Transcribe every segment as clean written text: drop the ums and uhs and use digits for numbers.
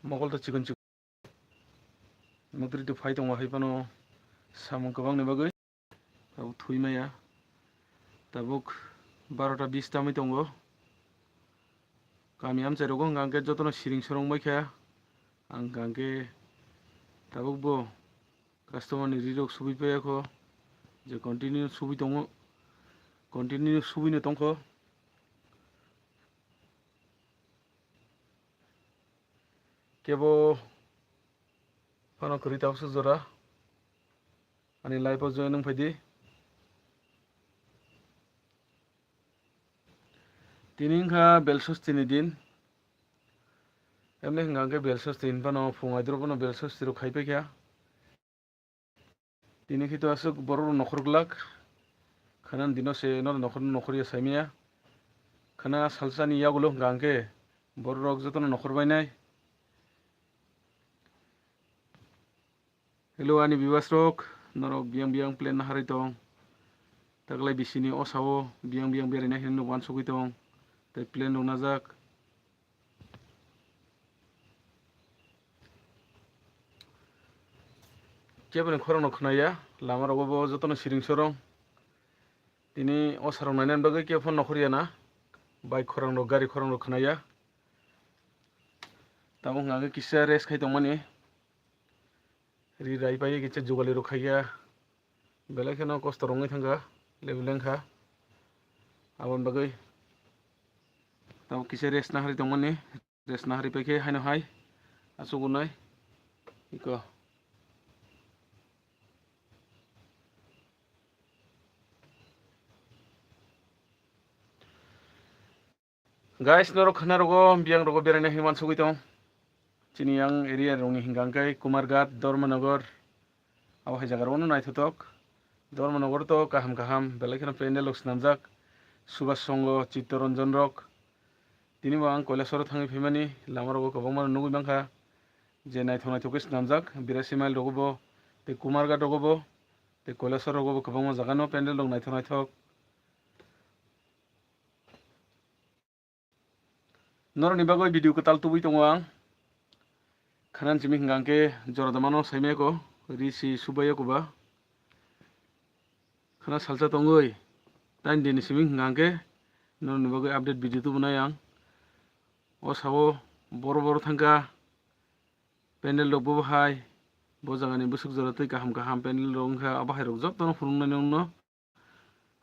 mogol to chikon chikon mukri to phai tongo haibano samung kabang ni bagui tabuk thui maya tabuk 12টা 20 tamai tongo kami amchai rogo hingkangke jotono siring sorong maikha ang hingkangke tabukbo customer ni rirok subi paiyakho je continue subi tongo continue subi no tongkho kebo pano kuri tabuk jora ani live o join nongfaidi tini wngkha belsosti ni din emne hingkangke belsosti hinfano fungai doro bono belsosti rok khai paikha tini khito asuk borok nokhor glak khana dino se nor nokhor ya saimia khana salsani yagulo hingkangke borok rok jotono nokhor bainai hello ani viewers rok norok biang biang plan naharoi tong taklai bisini osao biang biang beraina hinno wansugui tong tei plan rok najak keboni khorang no khnaya lama rogo bo jotono siring sorong tini osarok nainani bagui ke phone nokhor ya na bike khorang rok gari khorang rok khnaya tamo hingkangke kisa rest khai tongmani ri rai pai kitsa jugali rok khaiya belai kheno kosto rongoi thangka lebu lengkha aboni bagui tamo kisa rest naharoi tongmani rest naharoi paikhe haino hai achugunai iko guys norok khana rogo biang rogo beraina hingman sugui tong chini yang area rongni hingkangke kumarghat dormanagar abo hai jaga rono naithotok dormanagar to kaham kaham belai kheno pendel rok swnamjak subhash songo chittoranjan rok tini bo ang koilashwar thangui phaimani lama rogo kwbangma nugui mangkha je naithok naithok khe swnamjak 82 mile rogo bo tei kumarghat rogo bo tei koilashwar rogo bo kwbangma jaga no pendel rok naithok naithok norokni bagui video kwtal tubui tongo ang khanan chimi hingkangke joradama no saimako risi subaiyako ba khana salsa tongoi taini dini simi hingkangke norokni bagui update video tubunai ang o sao boro boro thangka pendel rok bo hai bo jagani busuk jora tei kaham kaham pendel rok wngkha abo hai rok jotono phunuknai nongno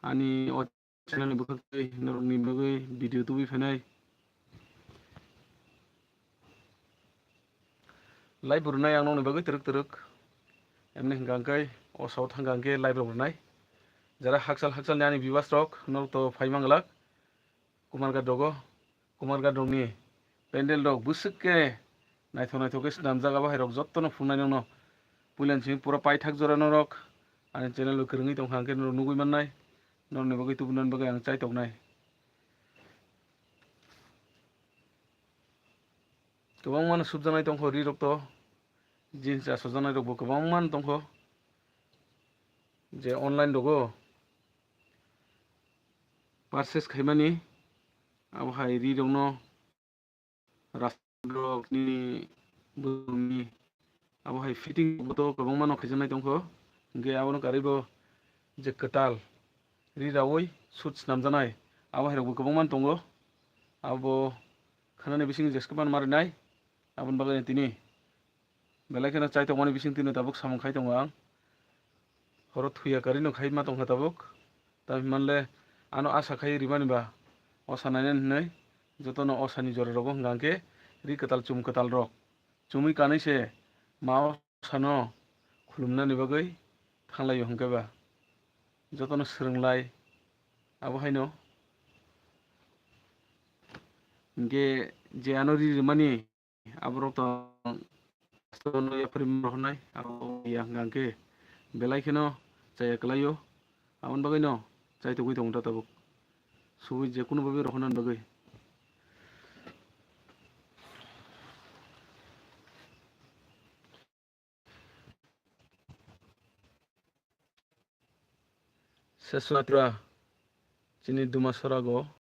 ani o channel ni bukhak tei norokni bagui video tubui phainai live rwnai ang nokni bagui teruk teruk emne hingkangke o sao thangkangke live rok rwnai jara hakchal hakchal ni ani viewers rok norok to phai manglak kumarghat rogo kumarghat rokni pendel rok busuk ke naithok naithok khe swnamjak abo hai rok jotono phunuknai nongno puilan simi pura paithak jora norok ani channel o kwrwngui tongkha hingke norok nugui mannai norokni bagui tubunani bagui ang chai tongnai kwbangma no subjanai tongkho ri rok to jeans asojanai rok bo kwbangma no tongkho je online rogo purchase khaimani abo hai ri rok no rok ni bumi abo hai fitting bo to kwbangma no khaijaknai tongkho hingke abono karoi bo je kwtal ri rawoi suit swnamjanai abo hai rok bo kwbangma no tongo abo khanani bising jeskman marinai aboni bagui tini belai kheno chai tongmani bising tini tabuk samung khai tongo ang horo thuya kari no khai ma tongkha tabuk tami manle ano asa khai rimani ba osa nainani hinui jotono osani jora rogo hingkangke ri kwtal chum kwtal rok chumui kanui se ma osa no khulumnani bagui thanglai o hingke ba jotono swrwnglai abo haino hingke je ano ri rimani aborok to no yaprim rohnai abo ya hingkangke belai kheno chaya klaio aboni bagui no chai tugui tongo tabuk subui je kuno babi rohnan bagui seswatra chini duma sorago